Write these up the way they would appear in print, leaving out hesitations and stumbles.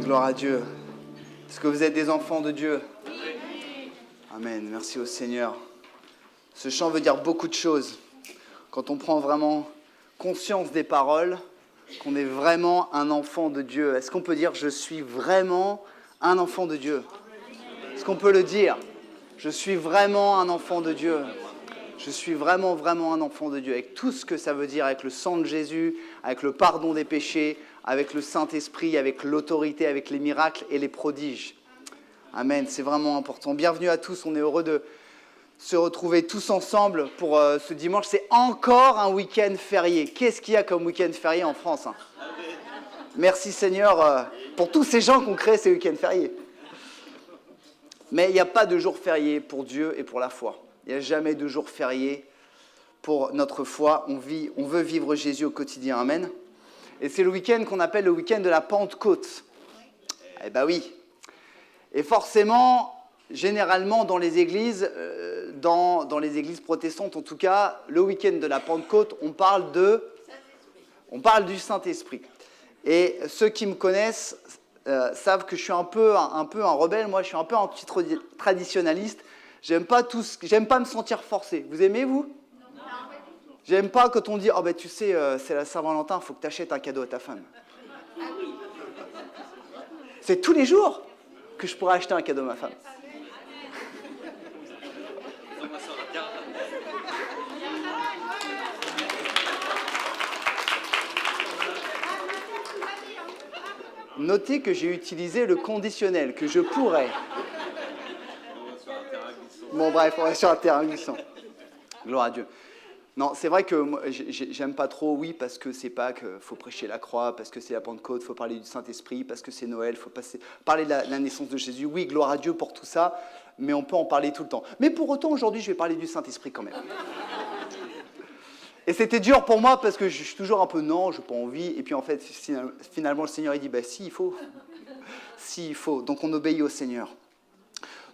gloire à Dieu. Est-ce que vous êtes des enfants de Dieu? Amen, merci au Seigneur. Ce chant veut dire beaucoup de choses. Quand on prend vraiment conscience des paroles, qu'on est vraiment un enfant de Dieu. Est-ce qu'on peut dire « je suis vraiment un enfant de Dieu » ? Est-ce qu'on peut le dire ? Je suis vraiment un enfant de Dieu. Je suis vraiment un enfant de Dieu. Avec tout ce que ça veut dire, avec le sang de Jésus, avec le pardon des péchés, avec le Saint-Esprit, avec l'autorité, avec les miracles et les prodiges. Amen, c'est vraiment important. Bienvenue à tous, on est heureux de se retrouver tous ensemble pour ce dimanche. C'est encore un week-end férié. Qu'est-ce qu'il y a comme week-end férié en France, hein ? Merci Seigneur pour tous ces gens qui ont créé ces week-ends fériés. Mais il n'y a pas de jour férié pour Dieu et pour la foi. Il n'y a jamais de jour férié pour notre foi. On veut vivre Jésus au quotidien. Amen. Et c'est le week-end qu'on appelle le week-end de la Pentecôte. Eh bien oui. Et forcément, généralement dans les églises, dans les églises protestantes en tout cas, le week-end de la Pentecôte, on parle du Saint-Esprit. Et ceux qui me connaissent savent que je suis un peu un rebelle. Moi, je suis un peu anti-traditionnaliste. J'aime pas me sentir forcé. Vous aimez, vous ? Non. J'aime pas quand on dit « Oh ben tu sais, c'est la Saint-Valentin, il faut que tu achètes un cadeau à ta femme. » C'est tous les jours que je pourrais acheter un cadeau à ma femme. Notez que j'ai utilisé le conditionnel, que je pourrais. Bon bref, on va sur un terrain glissant. Gloire à Dieu. Non, c'est vrai que moi, j'aime pas trop, oui, parce que c'est Pâques, faut prêcher la croix, parce que c'est la Pentecôte, faut parler du Saint-Esprit, parce que c'est Noël, faut parler de la naissance de Jésus. Oui, gloire à Dieu pour tout ça, mais on peut en parler tout le temps. Mais pour autant, aujourd'hui, je vais parler du Saint-Esprit quand même. Et c'était dur pour moi parce que je suis toujours un peu non, je n'ai pas envie. Et puis en fait, finalement, le Seigneur, il dit, bah si, il faut. Si, il faut. Donc on obéit au Seigneur.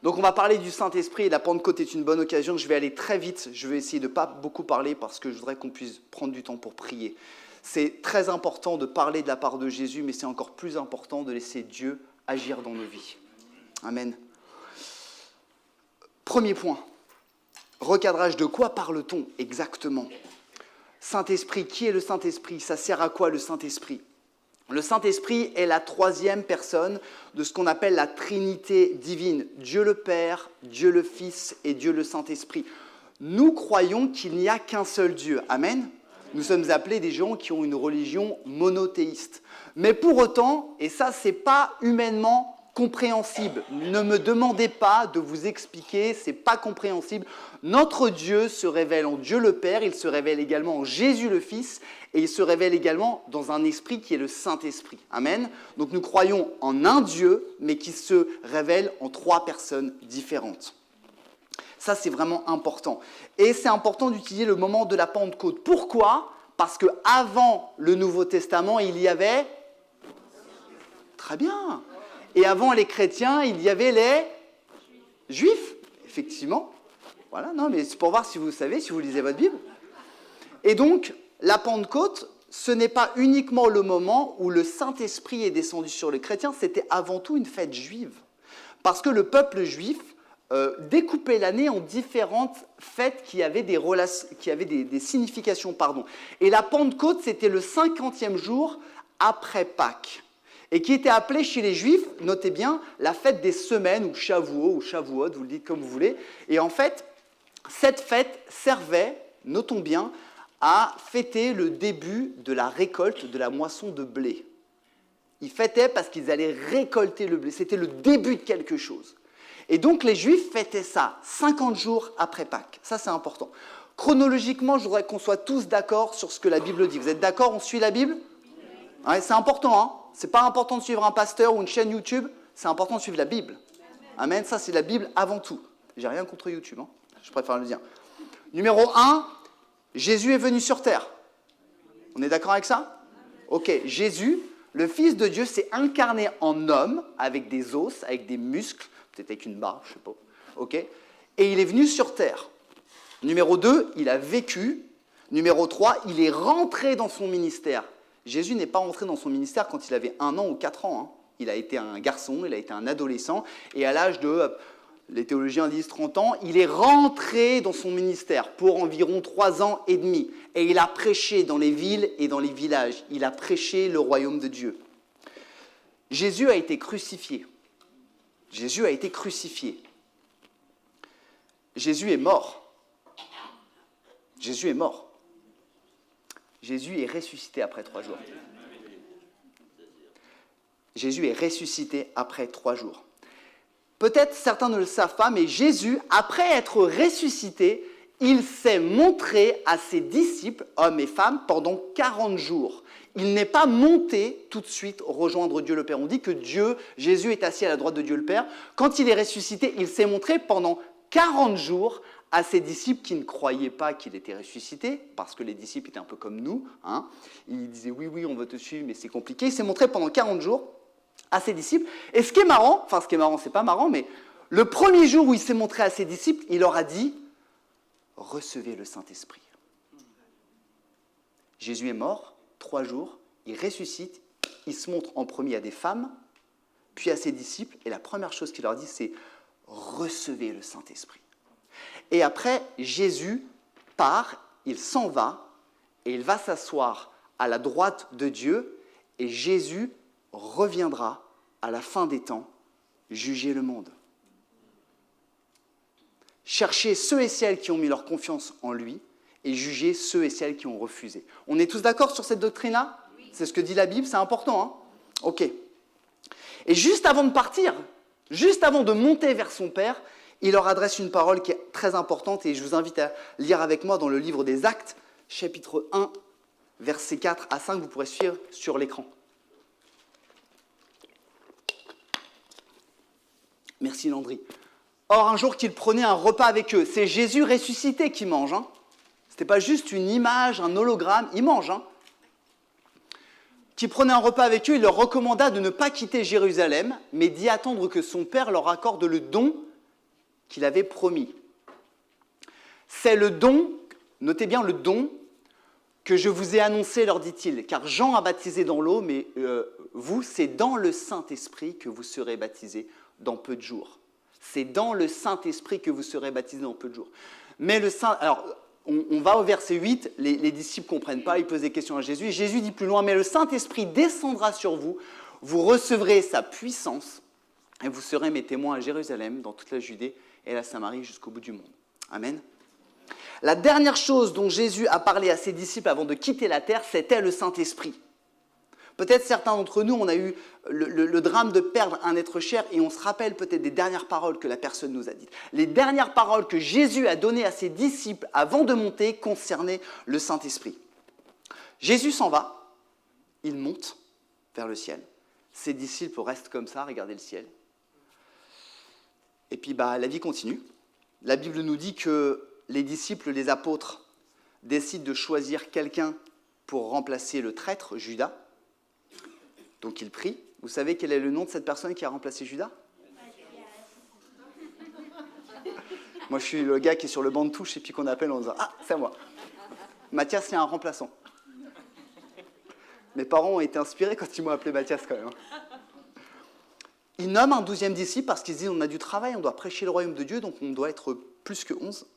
Donc on va parler du Saint-Esprit et la Pentecôte est une bonne occasion. Je vais aller très vite, je vais essayer de ne pas beaucoup parler parce que je voudrais qu'on puisse prendre du temps pour prier. C'est très important de parler de la part de Jésus, mais c'est encore plus important de laisser Dieu agir dans nos vies. Amen. Premier point, recadrage, de quoi parle-t-on exactement ? Saint-Esprit, qui est le Saint-Esprit ? Ça sert à quoi le Saint-Esprit ? Le Saint-Esprit est la troisième personne de ce qu'on appelle la Trinité divine. Dieu le Père, Dieu le Fils et Dieu le Saint-Esprit. Nous croyons qu'il n'y a qu'un seul Dieu. Amen. Nous sommes appelés des gens qui ont une religion monothéiste. Mais pour autant, et ça c'est pas humainement compréhensible, ne me demandez pas de vous expliquer, c'est pas compréhensible. Notre Dieu se révèle en Dieu le Père, il se révèle également en Jésus le Fils, et il se révèle également dans un esprit qui est le Saint-Esprit. Amen. Donc nous croyons en un Dieu, mais qui se révèle en trois personnes différentes. Ça, c'est vraiment important. Et c'est important d'utiliser le moment de la Pentecôte. Pourquoi ? Parce qu'avant le Nouveau Testament, il y avait... Très bien. Et avant les chrétiens, il y avait les Juifs, effectivement. Voilà, non, mais c'est pour voir si vous savez, si vous lisez votre Bible. Et donc, la Pentecôte, ce n'est pas uniquement le moment où le Saint-Esprit est descendu sur les chrétiens, c'était avant tout une fête juive. Parce que le peuple juif découpait l'année en différentes fêtes qui avaient des significations. Et la Pentecôte, c'était le 50e jour après Pâques. Et qui était appelée chez les Juifs, notez bien, la fête des semaines, ou Shavuot, ou Shavuot, vous le dites comme vous voulez. Et en fait, cette fête servait, notons bien, à fêter le début de la récolte de la moisson de blé. Ils fêtaient parce qu'ils allaient récolter le blé. C'était le début de quelque chose. Et donc les Juifs fêtaient ça 50 jours après Pâques. Ça, c'est important. Chronologiquement, je voudrais qu'on soit tous d'accord sur ce que la Bible dit. Vous êtes d'accord ? On suit la Bible ? Ouais, c'est important, hein ? C'est pas important de suivre un pasteur ou une chaîne YouTube, c'est important de suivre la Bible. Amen, ça c'est la Bible avant tout. J'ai rien contre YouTube, hein, je préfère le dire. Numéro 1, Jésus est venu sur terre. On est d'accord avec ça ? Ok, Jésus, le Fils de Dieu, s'est incarné en homme, avec des os, avec des muscles, peut-être avec une barbe, je sais pas. Ok ? Et il est venu sur terre. Numéro 2, il a vécu. Numéro 3, il est rentré dans son ministère. Jésus n'est pas entré dans son ministère quand il avait 1 an ou 4 ans. il a été un garçon, il a été un adolescent, et à l'âge de, les théologiens disent 30 ans, il est rentré dans son ministère pour environ 3 ans et demi. Et il a prêché dans les villes et dans les villages. Il a prêché le royaume de Dieu. Jésus a été crucifié. Jésus a été crucifié. Jésus est mort. Jésus est mort. Jésus est ressuscité après 3 jours. Jésus est ressuscité après 3 jours. Peut-être certains ne le savent pas, mais Jésus, après être ressuscité, il s'est montré à ses disciples, hommes et femmes, pendant 40 jours. Il n'est pas monté tout de suite rejoindre Dieu le Père. On dit que Jésus est assis à la droite de Dieu le Père. Quand il est ressuscité, il s'est montré pendant 40 jours à ses disciples qui ne croyaient pas qu'il était ressuscité, parce que les disciples étaient un peu comme nous. Ils disaient oui, on veut te suivre, mais c'est compliqué. Il s'est montré pendant 40 jours à ses disciples. Et ce qui est marrant, c'est pas marrant, mais le premier jour où il s'est montré à ses disciples, il leur a dit « Recevez le Saint-Esprit ». Jésus est mort, 3 jours, il ressuscite, il se montre en premier à des femmes, puis à ses disciples, et la première chose qu'il leur dit, c'est « Recevez le Saint-Esprit ». Et après, Jésus part, il s'en va, et il va s'asseoir à la droite de Dieu, et Jésus reviendra à la fin des temps juger le monde. Chercher ceux et celles qui ont mis leur confiance en lui et juger ceux et celles qui ont refusé. On est tous d'accord sur cette doctrine-là ? Oui. C'est ce que dit la Bible, c'est important, hein ? Ok. Et juste avant de partir, juste avant de monter vers son Père, il leur adresse une parole qui est très importante et je vous invite à lire avec moi dans le livre des Actes, chapitre 1, versets 4 à 5, vous pourrez suivre sur l'écran. Merci Landry. Or, un jour qu'il prenait un repas avec eux, c'est Jésus ressuscité qui mange. Ce n'était pas juste une image, un hologramme, il mange. Qui prenait un repas avec eux, il leur recommanda de ne pas quitter Jérusalem, mais d'y attendre que son Père leur accorde le don qu'il avait promis. C'est le don, notez bien le don, que je vous ai annoncé, leur dit-il, car Jean a baptisé dans l'eau, mais vous, c'est dans le Saint-Esprit que vous serez baptisés dans peu de jours. C'est dans le Saint-Esprit que vous serez baptisés dans peu de jours. Mais le Saint... Alors, on va au verset 8, les disciples ne comprennent pas, ils posent des questions à Jésus. Jésus dit plus loin, mais le Saint-Esprit descendra sur vous, vous recevrez sa puissance, et vous serez mes témoins à Jérusalem, dans toute la Judée et la Samarie jusqu'au bout du monde. Amen. La dernière chose dont Jésus a parlé à ses disciples avant de quitter la terre, c'était le Saint-Esprit. Peut-être certains d'entre nous, on a eu le drame de perdre un être cher et on se rappelle peut-être des dernières paroles que la personne nous a dites. Les dernières paroles que Jésus a données à ses disciples avant de monter concernaient le Saint-Esprit. Jésus s'en va, il monte vers le ciel. Ses disciples restent comme ça, regarder le ciel. Et puis la vie continue. La Bible nous dit que les disciples, les apôtres, décident de choisir quelqu'un pour remplacer le traître, Judas. Donc il prie. Vous savez quel est le nom de cette personne qui a remplacé Judas ? Moi, je suis le gars qui est sur le banc de touche et puis qu'on appelle en disant « Ah, c'est moi !» Matthias, c'est un remplaçant. Mes parents ont été inspirés quand ils m'ont appelé Matthias quand même. Ils nomment un 12e disciple parce qu'ils se disent « On a du travail, on doit prêcher le royaume de Dieu, donc on doit être plus que 11. »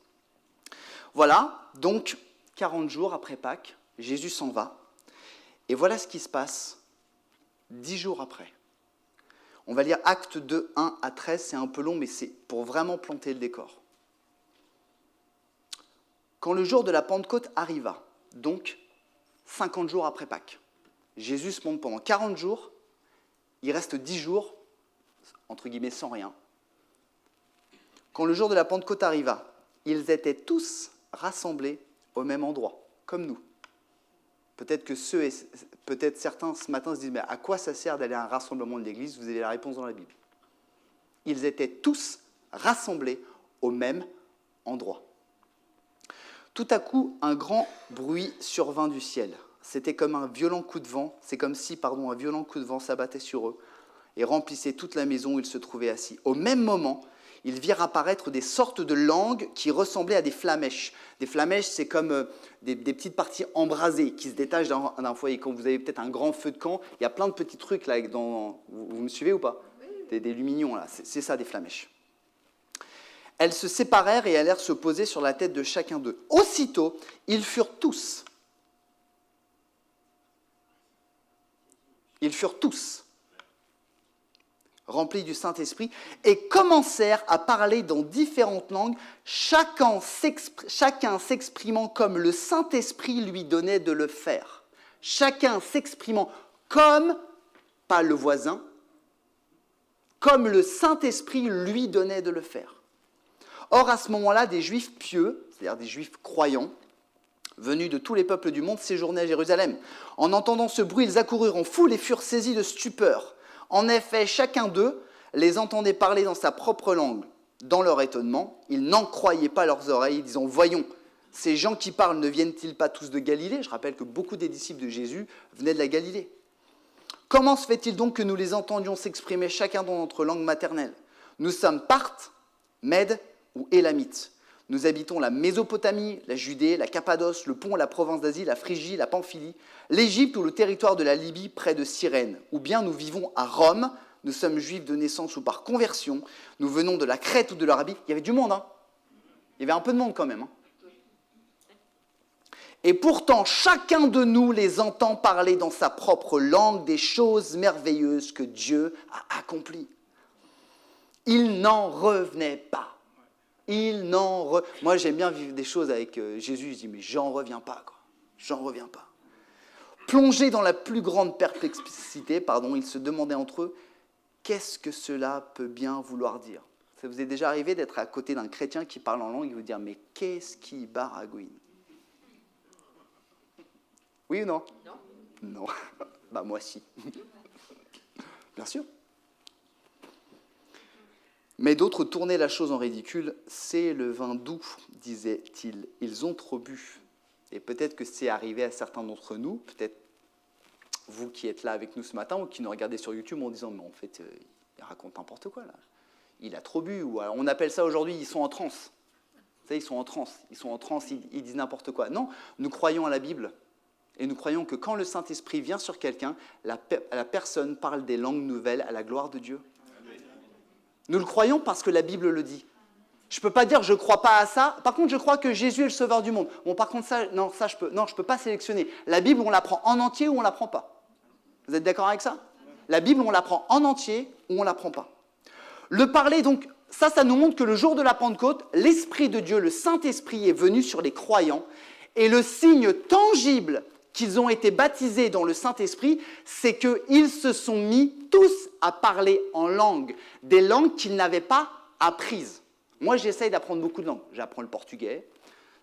Voilà, donc 40 jours après Pâques, Jésus s'en va. Et voilà ce qui se passe 10 jours après. On va lire Actes 2, 1 à 13, c'est un peu long, mais c'est pour vraiment planter le décor. Quand le jour de la Pentecôte arriva, donc 50 jours après Pâques, Jésus se monte pendant 40 jours, il reste 10 jours, entre guillemets, sans rien. Quand le jour de la Pentecôte arriva, ils étaient tous rassemblés au même endroit, comme nous. Peut-être certains ce matin se disent, mais à quoi ça sert d'aller à un rassemblement de l'Église ? Vous avez la réponse dans la Bible. Ils étaient tous rassemblés au même endroit. Tout à coup, un grand bruit survint du ciel. C'était comme un violent coup de vent, un violent coup de vent s'abattait sur eux et remplissait toute la maison où ils se trouvaient assis. Au même moment, ils virent apparaître des sortes de langues qui ressemblaient à des flamèches. Des flamèches, c'est comme des petites parties embrasées qui se détachent d'un foyer. Quand vous avez peut-être un grand feu de camp, il y a plein de petits trucs là. Vous me suivez ou pas? Des lumignons là, c'est ça des flamèches. Elles se séparèrent et allèrent se poser sur la tête de chacun d'eux. Aussitôt, ils furent tous remplis du Saint-Esprit et commencèrent à parler dans différentes langues, chacun s'exprimant comme le Saint-Esprit lui donnait de le faire. Chacun s'exprimant comme, pas le voisin, comme le Saint-Esprit lui donnait de le faire. Or, à ce moment-là, des Juifs pieux, c'est-à-dire des Juifs croyants, venus de tous les peuples du monde, séjournaient à Jérusalem. En entendant ce bruit, ils accoururent en foule et furent saisis de stupeur. En effet, chacun d'eux les entendait parler dans sa propre langue. Dans leur étonnement, ils n'en croyaient pas leurs oreilles, disant « Voyons, ces gens qui parlent ne viennent-ils pas tous de Galilée ?» Je rappelle que beaucoup des disciples de Jésus venaient de la Galilée. « Comment se fait-il donc que nous les entendions s'exprimer chacun dans notre langue maternelle ? Nous sommes Parthes, Mèdes ou Élamites. Nous habitons la Mésopotamie, la Judée, la Cappadoce, le Pont, la province d'Asie, la Phrygie, la Pamphylie, l'Égypte ou le territoire de la Libye près de Cyrène. Ou bien nous vivons à Rome, nous sommes juifs de naissance ou par conversion, nous venons de la Crète ou de l'Arabie. » Il y avait du monde, hein. Il y avait un peu de monde quand même. Hein. Et pourtant, chacun de nous les entend parler dans sa propre langue des choses merveilleuses que Dieu a accomplies. Ils n'en revenaient pas. Moi, j'aime bien vivre des choses avec Jésus. Je dis, mais j'en reviens pas, quoi. J'en reviens pas. Plongés dans la plus grande perplexité, ils se demandaient entre eux, qu'est-ce que cela peut bien vouloir dire ? Ça vous est déjà arrivé d'être à côté d'un chrétien qui parle en langue et vous dire, mais qu'est-ce qui baragouine ? Oui ou non ? Non. Bah moi si. Bien sûr. Mais d'autres tournaient la chose en ridicule. « C'est le vin doux, disaient-ils. Ils ont trop bu. » Et peut-être que c'est arrivé à certains d'entre nous, peut-être vous qui êtes là avec nous ce matin ou qui nous regardez sur YouTube en disant « Mais en fait, il raconte n'importe quoi là. Il a trop bu. » Ou alors, on appelle ça aujourd'hui « ils sont en transe. » Vous savez, ils sont en transe, ils disent n'importe quoi. Non, nous croyons à la Bible. Et nous croyons que quand le Saint-Esprit vient sur quelqu'un, la personne parle des langues nouvelles à la gloire de Dieu. Nous le croyons parce que la Bible le dit. Je ne peux pas dire je ne crois pas à ça. Par contre, je crois que Jésus est le sauveur du monde. Bon, par contre, ça je peux pas sélectionner. La Bible, on la prend en entier ou on la prend pas. Vous êtes d'accord avec ça ? La Bible, on la prend en entier ou on la prend pas. Le parler, donc, ça nous montre que le jour de la Pentecôte, l'Esprit de Dieu, le Saint-Esprit est venu sur les croyants. Et le signe tangible qu'ils ont été baptisés dans le Saint-Esprit, c'est qu'ils se sont mis tous à parler en langue, des langues qu'ils n'avaient pas apprises. Moi, j'essaye d'apprendre beaucoup de langues. J'apprends le portugais,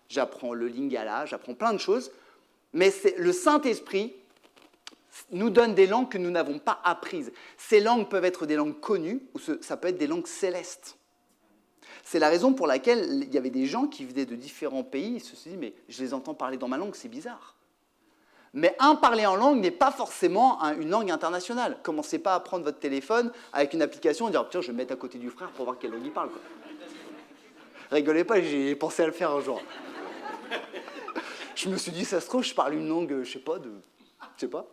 j'apprends le lingala, j'apprends plein de choses, mais le Saint-Esprit nous donne des langues que nous n'avons pas apprises. Ces langues peuvent être des langues connues ou ça peut être des langues célestes. C'est la raison pour laquelle il y avait des gens qui venaient de différents pays, ils se sont dit, mais je les entends parler dans ma langue, c'est bizarre. Mais parler en langue n'est pas forcément une langue internationale. Commencez pas à prendre votre téléphone avec une application et dire « Tiens, je vais me mettre à côté du frère pour voir quelle langue il parle. » Rigolez pas, j'ai pensé à le faire un jour. Je me suis dit, ça se trouve, je parle une langue, je sais pas.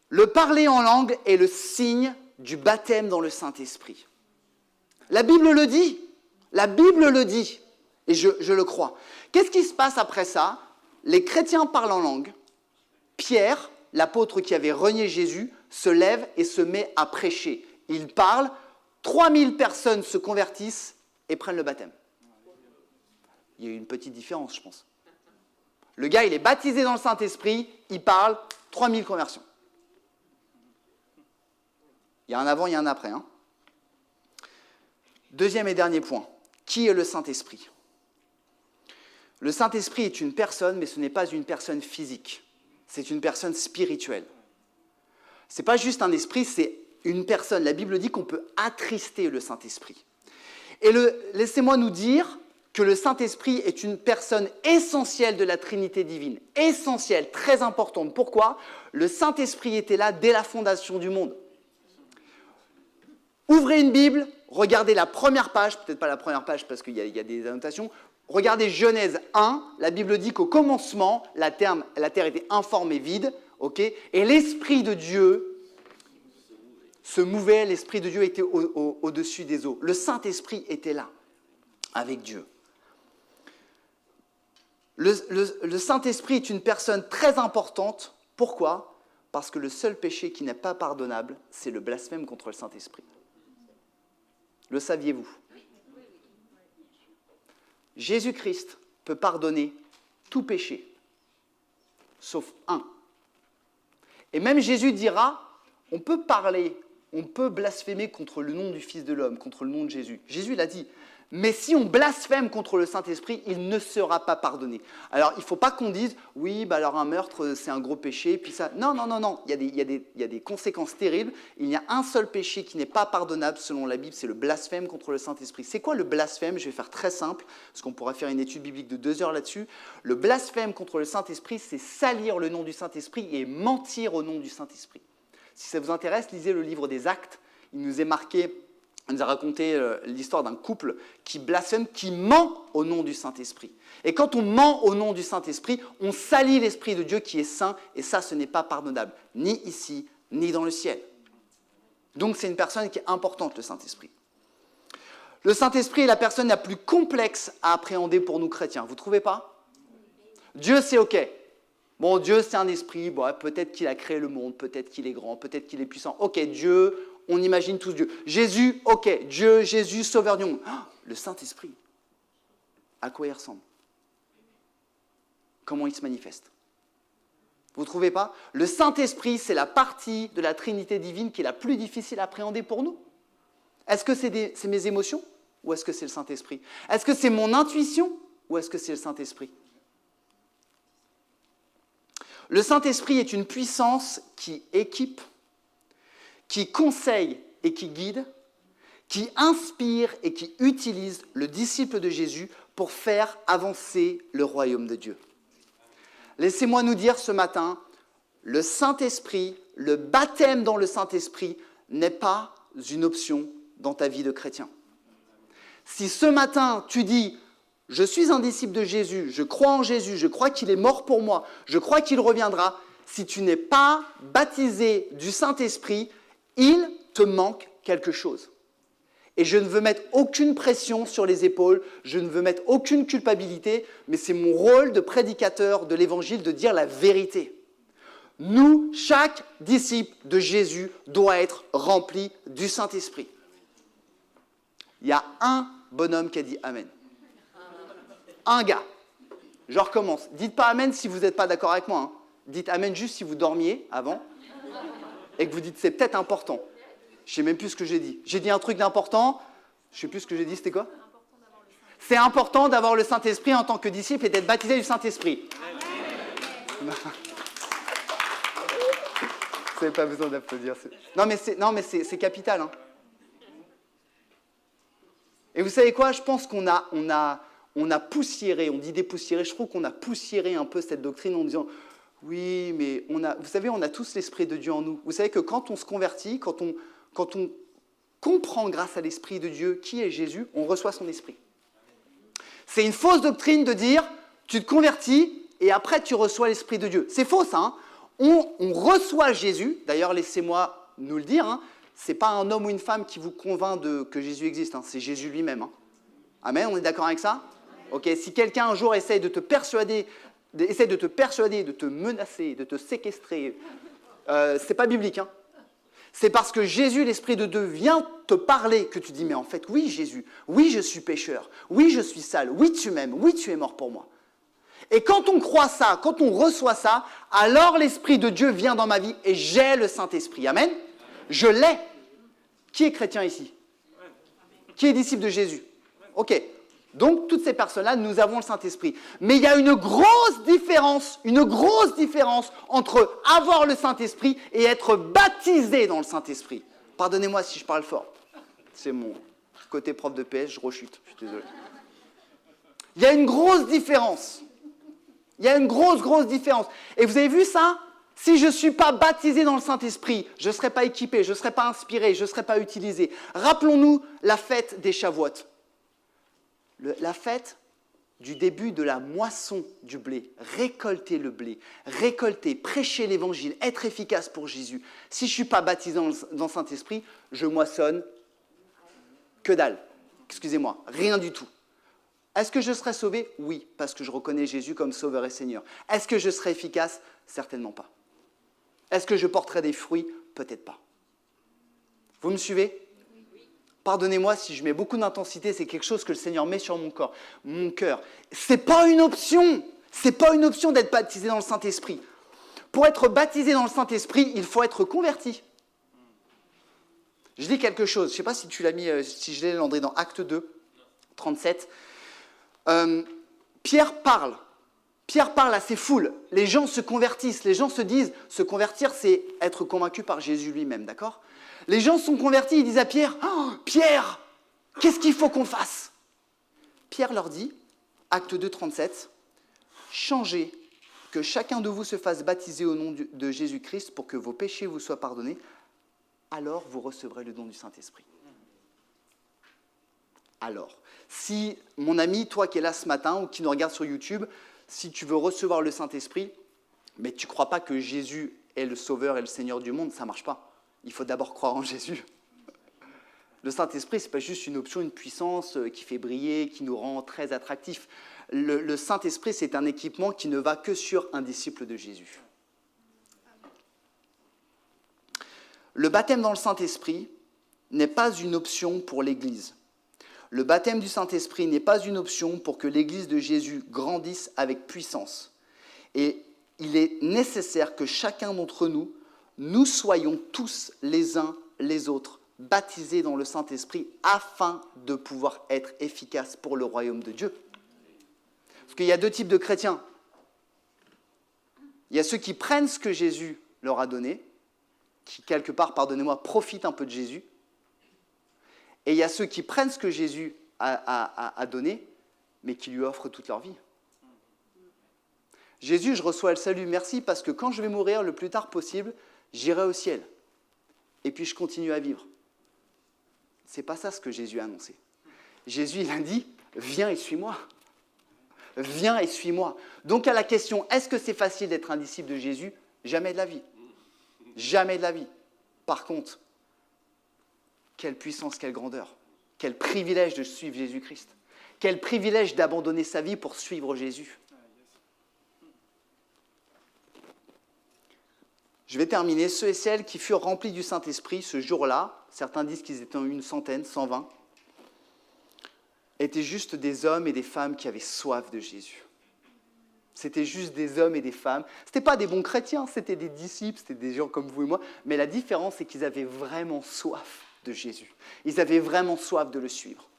Le parler en langue est le signe du baptême dans le Saint-Esprit. La Bible le dit. La Bible le dit. Et je le crois. Qu'est-ce qui se passe après ça ? Les chrétiens parlent en langue. Pierre, l'apôtre qui avait renié Jésus, se lève et se met à prêcher. Il parle, 3000 personnes se convertissent et prennent le baptême. Il y a eu une petite différence, je pense. Le gars, il est baptisé dans le Saint-Esprit, il parle, 3000 conversions. Il y a un avant, il y a un après. Hein. Deuxième et dernier point. Qui est le Saint-Esprit ? Le Saint-Esprit est une personne, mais ce n'est pas une personne physique. C'est une personne spirituelle. Ce n'est pas juste un esprit, c'est une personne. La Bible dit qu'on peut attrister le Saint-Esprit. Et laissez-moi nous dire que le Saint-Esprit est une personne essentielle de la Trinité divine. Essentielle, très importante. Pourquoi ? Le Saint-Esprit était là dès la fondation du monde. Ouvrez une Bible, regardez la première page, peut-être pas la première page parce qu'il y a des annotations. Regardez Genèse 1, la Bible dit qu'au commencement, la terre était informe et vide, okay, et l'Esprit de Dieu se mouvait, l'Esprit de Dieu était au-dessus des eaux. Le Saint-Esprit était là, avec Dieu. Le Saint-Esprit est une personne très importante. Pourquoi ? Parce que le seul péché qui n'est pas pardonnable, c'est le blasphème contre le Saint-Esprit. Le saviez-vous ? Jésus-Christ peut pardonner tout péché, sauf un. Et même Jésus dira, on peut parler, on peut blasphémer contre le nom du Fils de l'homme, contre le nom de Jésus. Jésus l'a dit. Mais si on blasphème contre le Saint-Esprit, il ne sera pas pardonné. Alors, il ne faut pas qu'on dise, oui, bah alors un meurtre, c'est un gros péché, puis ça... Non, non, non, non, il y a des conséquences terribles. Il y a un seul péché qui n'est pas pardonnable selon la Bible, c'est le blasphème contre le Saint-Esprit. C'est quoi le blasphème ? Je vais faire très simple, parce qu'on pourra faire une étude biblique de 2 heures là-dessus. Le blasphème contre le Saint-Esprit, c'est salir le nom du Saint-Esprit et mentir au nom du Saint-Esprit. Si ça vous intéresse, lisez le livre des Actes. Il nous est marqué... On nous a raconté l'histoire d'un couple qui blasphème, qui ment au nom du Saint-Esprit. Et quand on ment au nom du Saint-Esprit, on salit l'Esprit de Dieu qui est saint, et ça, ce n'est pas pardonnable, ni ici, ni dans le ciel. Donc, c'est une personne qui est importante, le Saint-Esprit. Le Saint-Esprit est la personne la plus complexe à appréhender pour nous chrétiens. Vous ne trouvez pas ? Dieu, c'est OK. Bon, Dieu, c'est un esprit. Bon, peut-être qu'il a créé le monde, peut-être qu'il est grand, peut-être qu'il est puissant. OK, Dieu... On imagine tous Dieu. Jésus, ok. Dieu, Jésus, sauveur du monde. Oh, le Saint-Esprit, à quoi il ressemble ? Comment il se manifeste ? Vous ne trouvez pas ? Le Saint-Esprit, c'est la partie de la Trinité divine qui est la plus difficile à appréhender pour nous. Est-ce que c'est mes émotions ou est-ce que c'est le Saint-Esprit ? Est-ce que c'est mon intuition ou est-ce que c'est le Saint-Esprit ? Le Saint-Esprit est une puissance qui équipe, qui conseille et qui guide, qui inspire et qui utilise le disciple de Jésus pour faire avancer le royaume de Dieu. Laissez-moi nous dire ce matin, le Saint-Esprit, le baptême dans le Saint-Esprit n'est pas une option dans ta vie de chrétien. Si ce matin tu dis « Je suis un disciple de Jésus, je crois en Jésus, je crois qu'il est mort pour moi, je crois qu'il reviendra », si tu n'es pas baptisé du Saint-Esprit, il te manque quelque chose. Et je ne veux mettre aucune pression sur les épaules, je ne veux mettre aucune culpabilité, mais c'est mon rôle de prédicateur de l'Évangile de dire la vérité. Nous, chaque disciple de Jésus doit être rempli du Saint-Esprit. Il y a un bonhomme qui a dit Amen. Un gars. Je recommence. Dites pas Amen si vous n'êtes pas d'accord avec moi. Hein. Dites Amen juste si vous dormiez avant. Et que vous dites, c'est peut-être important. Je ne sais même plus ce que j'ai dit. J'ai dit un truc d'important. Je ne sais plus ce que j'ai dit, c'était quoi ? C'est important d'avoir le Saint-Esprit en tant que disciple et d'être baptisé du Saint-Esprit. Vous n'avez pas besoin d'applaudir. Non, mais c'est capital. Hein. Et vous savez quoi ? Je pense qu'on a poussiéré, on dit dépoussiéré, je trouve qu'on a poussiéré un peu cette doctrine en disant... Oui, mais vous savez, on a tous l'Esprit de Dieu en nous. Vous savez que quand on se convertit, quand on comprend grâce à l'Esprit de Dieu qui est Jésus, on reçoit son Esprit. C'est une fausse doctrine de dire, tu te convertis et après tu reçois l'Esprit de Dieu. C'est faux ça. Hein. On reçoit Jésus, d'ailleurs laissez-moi nous le dire, hein. Ce n'est pas un homme ou une femme qui vous convainc que Jésus existe, hein. C'est Jésus lui-même. Hein. Amen, on est d'accord avec ça ? Ok, si quelqu'un un jour essaie de te persuader, de te menacer, de te séquestrer, c'est pas biblique. Hein. C'est parce que Jésus, l'Esprit de Dieu, vient te parler que tu dis, mais en fait, oui Jésus, oui je suis pécheur, oui je suis sale, oui tu m'aimes, oui tu es mort pour moi. Et quand on croit ça, quand on reçoit ça, alors l'Esprit de Dieu vient dans ma vie et j'ai le Saint-Esprit. Amen ? Je l'ai. Qui est chrétien ici ? Qui est disciple de Jésus ? Ok. Donc, toutes ces personnes-là, nous avons le Saint-Esprit. Mais il y a une grosse différence entre avoir le Saint-Esprit et être baptisé dans le Saint-Esprit. Pardonnez-moi si je parle fort. C'est mon côté prof de PS, je rechute. Je suis désolé. Il y a une grosse différence. Il y a une grosse différence. Et vous avez vu ça ? Si je ne suis pas baptisé dans le Saint-Esprit, je ne serai pas équipé, je ne serai pas inspiré, je ne serai pas utilisé. Rappelons-nous la fête des Shavuot. La fête du début de la moisson du blé. Récolter le blé, récolter, prêcher l'évangile, être efficace pour Jésus. Si je ne suis pas baptisé dans le Saint-Esprit, je moissonne que dalle. Excusez-moi, rien du tout. Est-ce que je serai sauvé? Oui, parce que je reconnais Jésus comme Sauveur et Seigneur. Est-ce que je serai efficace? Certainement pas. Est-ce que je porterai des fruits? Peut-être pas. Vous me suivez? Pardonnez-moi si je mets beaucoup d'intensité, c'est quelque chose que le Seigneur met sur mon cœur. C'est pas une option. C'est pas une option d'être baptisé dans le Saint-Esprit. Pour être baptisé dans le Saint-Esprit, il faut être converti. Je dis quelque chose, je ne sais pas si tu l'as mis, si je l'ai Landry dans Acte 2, 37. Pierre parle à ces foules, les gens se convertissent, les gens se disent, se convertir c'est être convaincu par Jésus lui-même, d'accord? Les gens sont convertis, ils disent à Pierre, oh, Pierre, qu'est-ce qu'il faut qu'on fasse? Pierre leur dit, Acte 2, 37, changez, que chacun de vous se fasse baptiser au nom de Jésus-Christ pour que vos péchés vous soient pardonnés, alors vous recevrez le don du Saint-Esprit. Alors, si, mon ami, toi qui es là ce matin ou qui nous regarde sur YouTube, si tu veux recevoir le Saint-Esprit, mais tu ne crois pas que Jésus est le Sauveur et le Seigneur du monde, ça ne marche pas. Il faut d'abord croire en Jésus. Le Saint-Esprit, ce n'est pas juste une option, une puissance qui fait briller, qui nous rend très attractifs. Le Saint-Esprit, c'est un équipement qui ne va que sur un disciple de Jésus. Le baptême dans le Saint-Esprit n'est pas une option pour l'Église. Le baptême du Saint-Esprit n'est pas une option pour que l'Église de Jésus grandisse avec puissance. Et il est nécessaire que chacun d'entre nous, nous soyons tous les uns les autres baptisés dans le Saint-Esprit afin de pouvoir être efficaces pour le royaume de Dieu. Parce qu'il y a deux types de chrétiens. Il y a ceux qui prennent ce que Jésus leur a donné, qui quelque part, pardonnez-moi, profitent un peu de Jésus. Et il y a ceux qui prennent ce que Jésus a donné, mais qui lui offrent toute leur vie. Jésus, je reçois le salut, merci, parce que quand je vais mourir le plus tard possible, j'irai au ciel. Et puis je continue à vivre. C'est pas ça ce que Jésus a annoncé. Jésus, il a dit, viens et suis-moi. Viens et suis-moi. Donc à la question, est-ce que c'est facile d'être un disciple de Jésus? Jamais de la vie. Jamais de la vie. Par contre, quelle puissance, quelle grandeur, quel privilège de suivre Jésus-Christ. Quel privilège d'abandonner sa vie pour suivre Jésus. Je vais terminer. Ceux et celles qui furent remplis du Saint-Esprit ce jour-là, certains disent qu'ils étaient une centaine, 120, étaient juste des hommes et des femmes qui avaient soif de Jésus. C'était juste des hommes et des femmes. Ce n'étaient pas des bons chrétiens, c'était des disciples, c'était des gens comme vous et moi. Mais la différence, c'est qu'ils avaient vraiment soif de Jésus. Ils avaient vraiment soif de le suivre.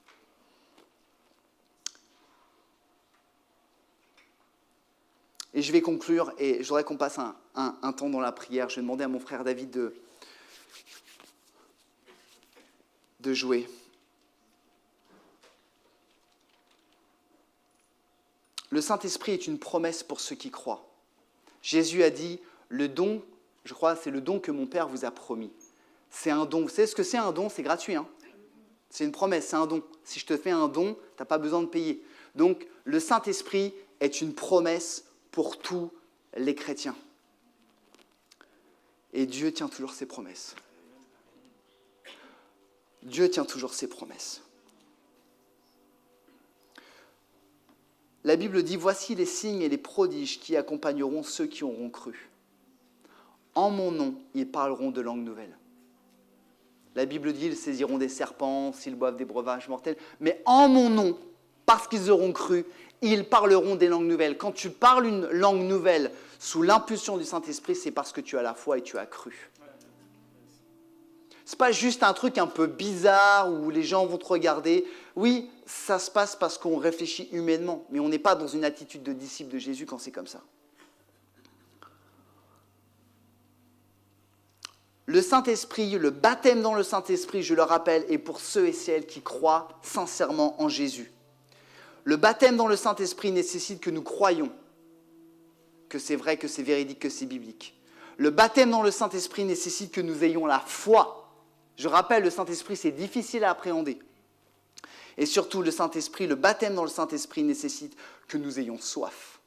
Et je vais conclure, et je voudrais qu'on passe un temps dans la prière. Je vais demander à mon frère David de jouer. Le Saint-Esprit est une promesse pour ceux qui croient. Jésus a dit, le don, je crois, c'est le don que mon Père vous a promis. C'est un don. Vous savez ce que c'est un don? C'est gratuit. Hein? C'est une promesse, c'est un don. Si je te fais un don, tu n'as pas besoin de payer. Donc, le Saint-Esprit est une promesse pour tous les chrétiens. Et Dieu tient toujours ses promesses. Dieu tient toujours ses promesses. La Bible dit, voici les signes et les prodiges qui accompagneront ceux qui auront cru. En mon nom, ils parleront de langues nouvelles. La Bible dit, ils saisiront des serpents, s'ils boivent des breuvages mortels. Mais en mon nom, parce qu'ils auront cru, ils parleront des langues nouvelles. Quand tu parles une langue nouvelle sous l'impulsion du Saint-Esprit, c'est parce que tu as la foi et tu as cru. Ce n'est pas juste un truc un peu bizarre où les gens vont te regarder. Oui, ça se passe parce qu'on réfléchit humainement, mais on n'est pas dans une attitude de disciple de Jésus quand c'est comme ça. Le Saint-Esprit, le baptême dans le Saint-Esprit, je le rappelle, est pour ceux et celles qui croient sincèrement en Jésus. Le baptême dans le Saint-Esprit nécessite que nous croyions que c'est vrai, que c'est véridique, que c'est biblique. Le baptême dans le Saint-Esprit nécessite que nous ayons la foi. Je rappelle, le Saint-Esprit, c'est difficile à appréhender. Et surtout, le baptême dans le Saint-Esprit nécessite que nous ayons soif.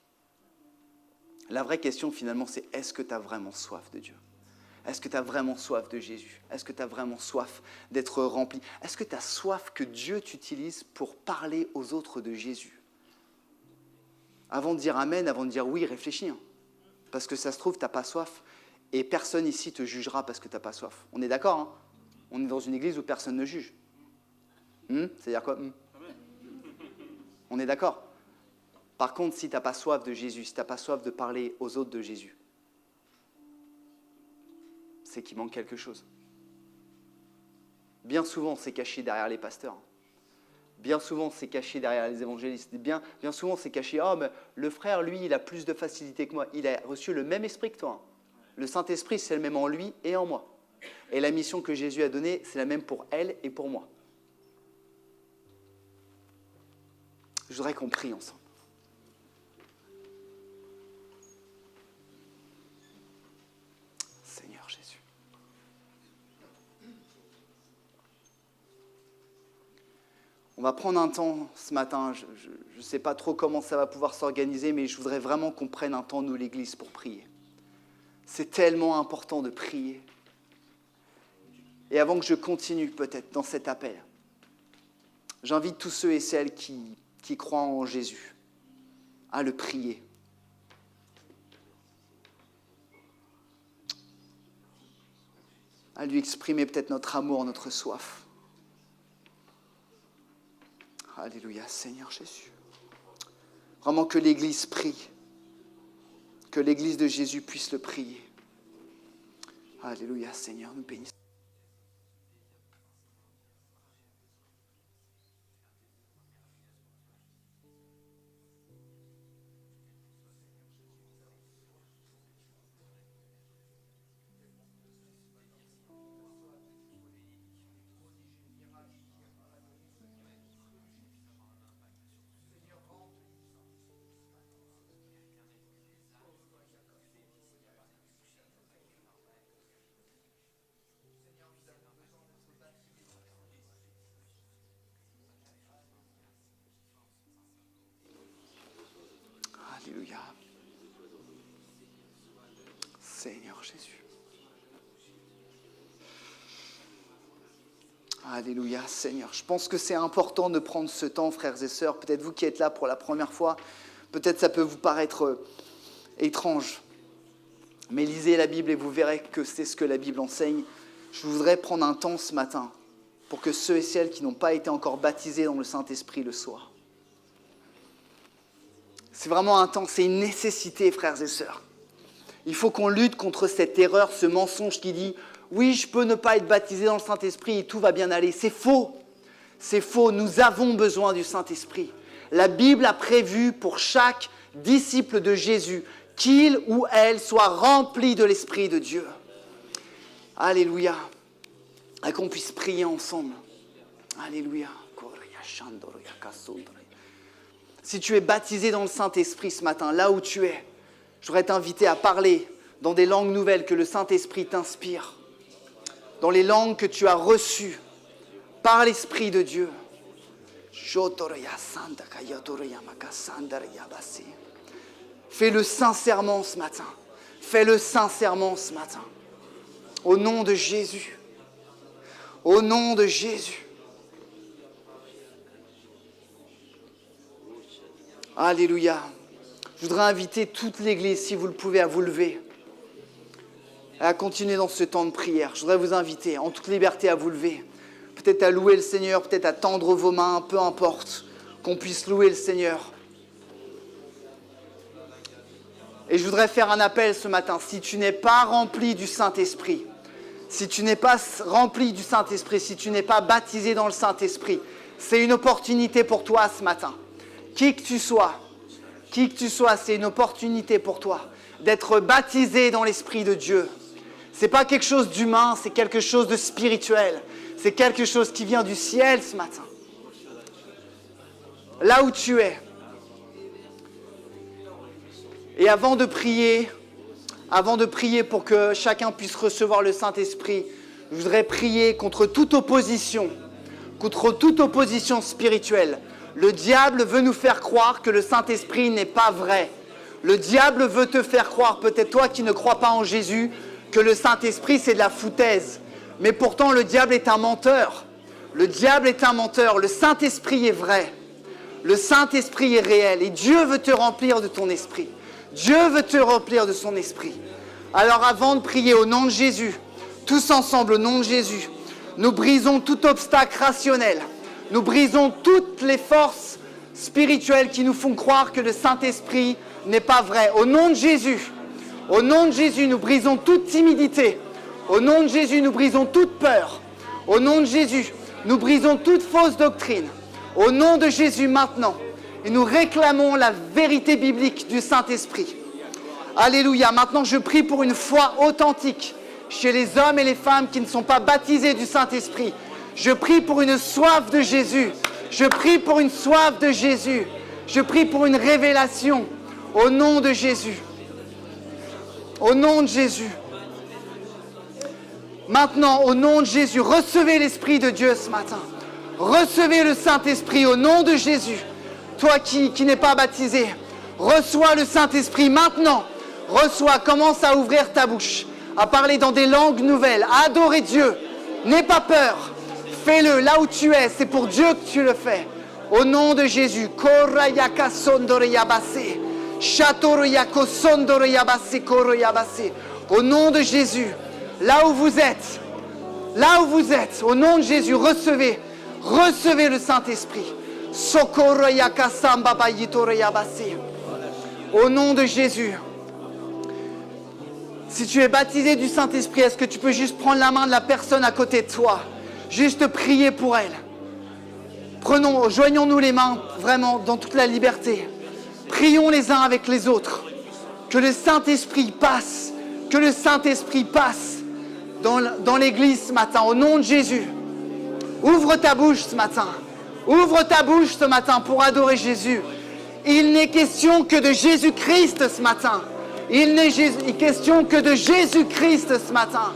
La vraie question, finalement, c'est est-ce que tu as vraiment soif de Dieu ? Est-ce que tu as vraiment soif de Jésus ? Est-ce que tu as vraiment soif d'être rempli ? Est-ce que tu as soif que Dieu t'utilise pour parler aux autres de Jésus ? Avant de dire Amen, avant de dire oui, réfléchis. Parce que ça se trouve, tu n'as pas soif et personne ici te jugera parce que tu n'as pas soif. On est d'accord, hein ? On est dans une église où personne ne juge. C'est-à-dire quoi ? On est d'accord ? Par contre, si tu n'as pas soif de Jésus, si tu n'as pas soif de parler aux autres de Jésus, c'est qu'il manque quelque chose. Bien souvent, c'est caché derrière les pasteurs. Bien souvent, c'est caché derrière les évangélistes. Bien souvent, c'est caché. « Oh, mais le frère, lui, il a plus de facilité que moi. Il a reçu le même esprit que toi. » Le Saint-Esprit, c'est le même en lui et en moi. Et la mission que Jésus a donnée, c'est la même pour elle et pour moi. Je voudrais qu'on prie ensemble. Seigneur Jésus. On va prendre un temps ce matin, je ne sais pas trop comment ça va pouvoir s'organiser, mais je voudrais vraiment qu'on prenne un temps, nous, l'Église, pour prier. C'est tellement important de prier. Et avant que je continue peut-être dans cet appel, j'invite tous ceux et celles qui croient en Jésus à le prier. À lui exprimer peut-être notre amour, notre soif. Alléluia, Seigneur Jésus. Vraiment que l'Église prie. Que l'Église de Jésus puisse le prier. Alléluia, Seigneur, nous bénissons. Alléluia. Seigneur Jésus. Alléluia, Seigneur. Je pense que c'est important de prendre ce temps, frères et sœurs. Peut-être vous qui êtes là pour la première fois, peut-être ça peut vous paraître étrange. Mais lisez la Bible et vous verrez que c'est ce que la Bible enseigne. Je voudrais prendre un temps ce matin pour que ceux et celles qui n'ont pas été encore baptisés dans le Saint-Esprit le soient. C'est vraiment un temps, c'est une nécessité, frères et sœurs. Il faut qu'on lutte contre cette erreur, ce mensonge qui dit « Oui, je peux ne pas être baptisé dans le Saint-Esprit et tout va bien aller ». C'est faux. C'est faux. Nous avons besoin du Saint-Esprit. La Bible a prévu pour chaque disciple de Jésus qu'il ou elle soit rempli de l'Esprit de Dieu. Alléluia. Et qu'on puisse prier ensemble. Alléluia. Si tu es baptisé dans le Saint-Esprit ce matin, là où tu es, je voudrais t'inviter à parler dans des langues nouvelles que le Saint-Esprit t'inspire, dans les langues que tu as reçues par l'Esprit de Dieu. Fais-le sincèrement ce matin. Fais-le sincèrement ce matin. Au nom de Jésus. Au nom de Jésus. Alléluia. Je voudrais inviter toute l'Église, si vous le pouvez, à vous lever, à continuer dans ce temps de prière. Je voudrais vous inviter, en toute liberté, à vous lever. Peut-être à louer le Seigneur, peut-être à tendre vos mains, peu importe, qu'on puisse louer le Seigneur. Et je voudrais faire un appel ce matin. Si tu n'es pas rempli du Saint-Esprit, si tu n'es pas rempli du Saint-Esprit, si tu n'es pas baptisé dans le Saint-Esprit, c'est une opportunité pour toi ce matin. Qui que tu sois, c'est une opportunité pour toi d'être baptisé dans l'Esprit de Dieu. Ce n'est pas quelque chose d'humain, c'est quelque chose de spirituel. C'est quelque chose qui vient du ciel ce matin. Là où tu es. Et avant de prier, avant de prier pour que chacun puisse recevoir le Saint-Esprit, je voudrais prier contre toute opposition spirituelle. Le diable veut nous faire croire que le Saint-Esprit n'est pas vrai. Le diable veut te faire croire, peut-être toi qui ne crois pas en Jésus, que le Saint-Esprit c'est de la foutaise. Mais pourtant le diable est un menteur. Le diable est un menteur. Le Saint-Esprit est vrai. Le Saint-Esprit est réel. Et Dieu veut te remplir de ton esprit. Dieu veut te remplir de son esprit. Alors avant de prier au nom de Jésus, tous ensemble au nom de Jésus, nous brisons tout obstacle rationnel. Nous brisons toutes les forces spirituelles qui nous font croire que le Saint-Esprit n'est pas vrai. Au nom de Jésus, nous brisons toute timidité. Au nom de Jésus, nous brisons toute peur. Au nom de Jésus, nous brisons toute fausse doctrine. Au nom de Jésus maintenant. Et nous réclamons la vérité biblique du Saint-Esprit. Alléluia. Maintenant, je prie pour une foi authentique chez les hommes et les femmes qui ne sont pas baptisés du Saint-Esprit. Je prie pour une soif de Jésus. Je prie pour une soif de Jésus. Je prie pour une révélation. Au nom de Jésus. Au nom de Jésus. Maintenant, au nom de Jésus, recevez l'Esprit de Dieu ce matin. Recevez le Saint-Esprit au nom de Jésus. Toi qui n'es pas baptisé, reçois le Saint-Esprit maintenant. Reçois, commence à ouvrir ta bouche, à parler dans des langues nouvelles, à adorer Dieu. N'aie pas peur. Fais-le là où tu es, c'est pour Dieu que tu le fais. Au nom de Jésus. Au nom de Jésus. Là où vous êtes, au nom de Jésus, recevez le Saint-Esprit. Au nom de Jésus. Si tu es baptisé du Saint-Esprit, est-ce que tu peux juste prendre la main de la personne à côté de toi? Juste prier pour elle. Joignons-nous les mains vraiment dans toute la liberté. Prions les uns avec les autres. Que le Saint-Esprit passe. Que le Saint-Esprit passe dans l'église ce matin, au nom de Jésus. Ouvre ta bouche ce matin. Ouvre ta bouche ce matin pour adorer Jésus. Il n'est question que de Jésus-Christ ce matin. Il n'est question que de Jésus-Christ ce matin.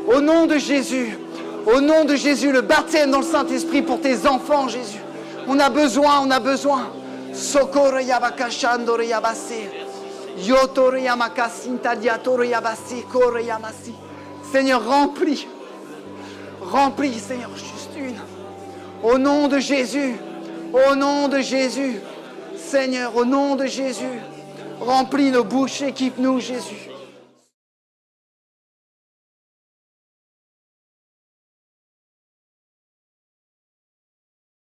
Au nom de Jésus. Au nom de Jésus, le baptême dans le Saint-Esprit pour tes enfants, Jésus. On a besoin. Socorro yabakashandoro yabase. Yotoro yamakasinta diatoro yabase koro yamasi. Seigneur, remplis, Seigneur, juste une. Au nom de Jésus, Seigneur, au nom de Jésus, remplis nos bouches, équipe-nous, Jésus.